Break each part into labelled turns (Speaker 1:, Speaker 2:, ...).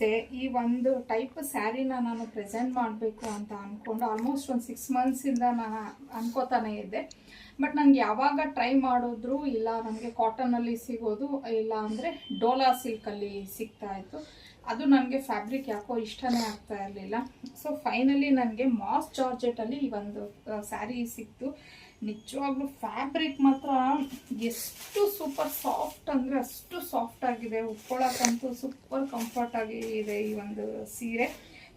Speaker 1: ನಮಸ್ತೆ. ಈ ಒಂದು ಟೈಪ್ ಸ್ಯಾರಿನ ನಾನು ಪ್ರೆಸೆಂಟ್ ಮಾಡಬೇಕು ಅಂತ ಅಂದ್ಕೊಂಡು ಆಲ್ಮೋಸ್ಟ್ ಒಂದು 6 ಮಂತ್ಸಿಂದ ನಾನು ಅನ್ಕೋತಾನೆ ಇದ್ದೆ. ಬಟ್ ನನಗೆ ಯಾವಾಗ ಟ್ರೈ ಮಾಡಿದ್ರು ಇಲ್ಲ ನನಗೆ ಕಾಟನಲ್ಲಿ ಸಿಗೋದು, ಇಲ್ಲ ಅಂದರೆ ಡೋಲಾ ಸಿಲ್ಕಲ್ಲಿ ಸಿಗ್ತಾಯಿತ್ತು. ಅದು ನನಗೆ ಫ್ಯಾಬ್ರಿಕ್ ಯಾಕೋ ಇಷ್ಟನೇ ಆಗ್ತಾ ಇರಲಿಲ್ಲ. ಸೊ ಫೈನಲಿ ನನಗೆ ಮಾಸ್ ಜಾರ್ಜೆಟಲ್ಲಿ ಈ ಒಂದು ಸ್ಯಾರಿ ಸಿಕ್ತು. ನಿಜವಾಗ್ಲೂ ಫ್ಯಾಬ್ರಿಕ್ ಮಾತ್ರ ಎಷ್ಟು ಸೂಪರ್ ಸಾಫ್ಟ್ ಅಂದರೆ ಅಷ್ಟು ಸಾಫ್ಟ್ ಆಗಿದೆ. ಉಟ್ಕೊಳ್ಳೋಕ್ಕಂತೂ ಸೂಪರ್ ಕಂಫರ್ಟ್ ಆಗಿದೆ. ಈ ಒಂದು ಸೀರೆ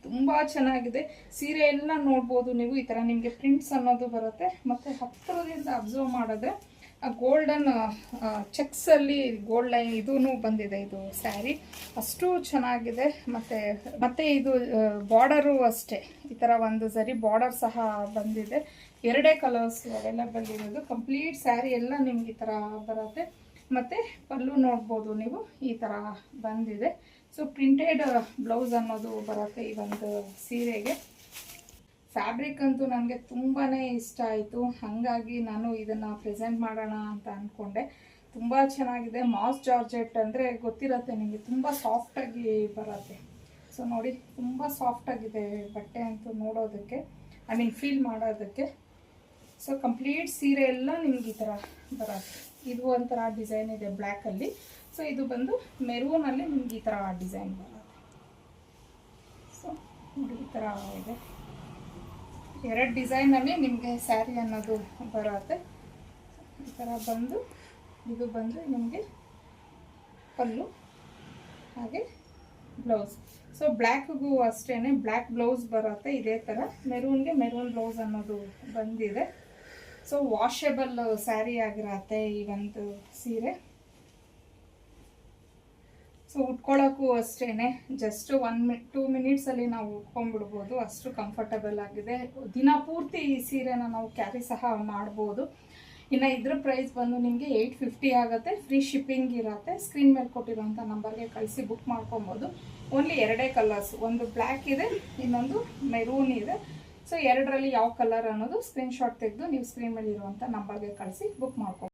Speaker 1: ತುಂಬ ಚೆನ್ನಾಗಿದೆ. ಸೀರೆ ಎಲ್ಲ ನೋಡ್ಬೋದು ನೀವು. ಈ ಥರ ನಿಮಗೆ ಪ್ರಿಂಟ್ಸ್ ಅನ್ನೋದು ಬರುತ್ತೆ. ಮತ್ತು ಹತ್ತಿರದಿಂದ ಅಬ್ಸರ್ವ್ ಮಾಡಿದ್ರೆ ಗೋಲ್ಡನ್ ಚೆಕ್ಸಲ್ಲಿ ಗೋಲ್ಡ್ ಲೈನ್ ಇದೂ ಬಂದಿದೆ. ಇದು ಸ್ಯಾರಿ ಅಷ್ಟು ಚೆನ್ನಾಗಿದೆ. ಮತ್ತು ಇದು ಬಾರ್ಡರು ಅಷ್ಟೇ, ಈ ಥರ ಒಂದು ಸರಿ ಬಾರ್ಡರ್ ಸಹ ಬಂದಿದೆ. 2 ಕಲರ್ಸ್ ಅವೈಲಬಲ್ ಇರೋದು. ಕಂಪ್ಲೀಟ್ ಸ್ಯಾರಿ ಎಲ್ಲ ನಿಮ್ಗೆ ಈ ಥರ ಬರುತ್ತೆ. ಮತ್ತು ಪಲ್ಲು ನೋಡ್ಬೋದು ನೀವು, ಈ ಥರ ಬಂದಿದೆ. ಸೊ ಪ್ರಿಂಟೆಡ್ ಬ್ಲೌಸ್ ಅನ್ನೋದು ಬರುತ್ತೆ ಈ ಒಂದು ಸೀರೆಗೆ. ಫ್ಯಾಬ್ರಿಕ್ ಅಂತೂ ನನಗೆ ತುಂಬಾ ಇಷ್ಟ ಆಯಿತು. ಹಾಗಾಗಿ ನಾನು ಇದನ್ನು ಪ್ರೆಸೆಂಟ್ ಮಾಡೋಣ ಅಂತ ಅಂದ್ಕೊಂಡೆ. ತುಂಬ ಚೆನ್ನಾಗಿದೆ. ಮಾಸ್ ಜಾರ್ಜೆಟ್ ಅಂದರೆ ಗೊತ್ತಿರುತ್ತೆ ನಿಮಗೆ, ತುಂಬ ಸಾಫ್ಟಾಗಿ ಬರುತ್ತೆ. ಸೊ ನೋಡಿ, ತುಂಬ ಸಾಫ್ಟಾಗಿದೆ ಬಟ್ಟೆ ಅಂತೂ ನೋಡೋದಕ್ಕೆ, ಐ ಮೀನ್ ಫೀಲ್ ಮಾಡೋದಕ್ಕೆ. ಸೊ ಕಂಪ್ಲೀಟ್ ಸೀರೆ ಎಲ್ಲ ನಿಮ್ಗೆ ಈ ಥರ ಬರುತ್ತೆ. ಇದು ಒಂಥರ ಡಿಸೈನ್ ಇದೆ ಬ್ಲ್ಯಾಕಲ್ಲಿ. ಸೊ ಇದು ಬಂದು ಮೆರೂನಲ್ಲಿ ನಿಮ್ಗೆ ಈ ಥರ ಡಿಸೈನ್ ಬರುತ್ತೆ. ಸೊ ನೋಡಿ, ಈ ಥರ ಇದೆ. 2 ಡಿಸೈನಲ್ಲಿ ನಿಮಗೆ ಸ್ಯಾರಿ ಅನ್ನೋದು ಬರುತ್ತೆ. ಈ ಥರ ಬಂದು ಇದು ಬಂದು ನಿಮಗೆ ಪಲ್ಲು, ಹಾಗೆ ಬ್ಲೌಸ್. ಸೊ ಬ್ಲ್ಯಾಕ್ಗೂ ಅಷ್ಟೇ ಬ್ಲ್ಯಾಕ್ ಬ್ಲೌಸ್ ಬರುತ್ತೆ. ಇದೇ ಥರ ಮೆರೂನ್ಗೆ ಮೆರೂನ್ ಬ್ಲೌಸ್ ಅನ್ನೋದು ಬಂದಿದೆ. ಸೊ ವಾಷೆಬಲ್ ಸ್ಯಾರಿ ಆಗಿರತ್ತೆ ಈ ಒಂದು ಸೀರೆ. ಸೊ ಉಟ್ಕೊಳ್ಳೋಕ್ಕೂ ಅಷ್ಟೇ ಜಸ್ಟ್ 1-2 ಮಿನಿಟ್ಸಲ್ಲಿ ನಾವು ಉಟ್ಕೊಂಡ್ಬಿಡ್ಬೋದು. ಅಷ್ಟು ಕಂಫರ್ಟಬಲ್ ಆಗಿದೆ. ದಿನ ಪೂರ್ತಿ ಈ ಸೀರೆನ ನಾವು ಕ್ಯಾರಿ ಸಹ ಮಾಡ್ಬೋದು. ಇನ್ನು ಇದ್ರ ಪ್ರೈಸ್ ಬಂದು ನಿಮಗೆ 850 ಆಗುತ್ತೆ. ಫ್ರೀ ಶಿಪ್ಪಿಂಗ್ ಇರುತ್ತೆ. ಸ್ಕ್ರೀನ್ ಮೇಲೆ ಕೊಟ್ಟಿರೋಂಥ ನಂಬರ್ಗೆ ಕಳಿಸಿ ಬುಕ್ ಮಾಡ್ಕೊಬೋದು. ಓನ್ಲಿ 2 ಕಲರ್ಸ್, ಒಂದು ಬ್ಲ್ಯಾಕ್ ಇದೆ, ಇನ್ನೊಂದು ಮೆರೂನ್ ಇದೆ. ಸೊ 2ರಲ್ಲಿ ಯಾವ ಕಲರ್ ಅನ್ನೋದು ಸ್ಕ್ರೀನ್ಶಾಟ್ ತೆಗೆದು ನೀವು ಸ್ಕ್ರೀನ್ ಮೇಲೆ ಇರುವಂಥ ನಂಬರ್ಗೆ ಕಳಿಸಿ ಬುಕ್ ಮಾಡ್ಕೊಬೋದು.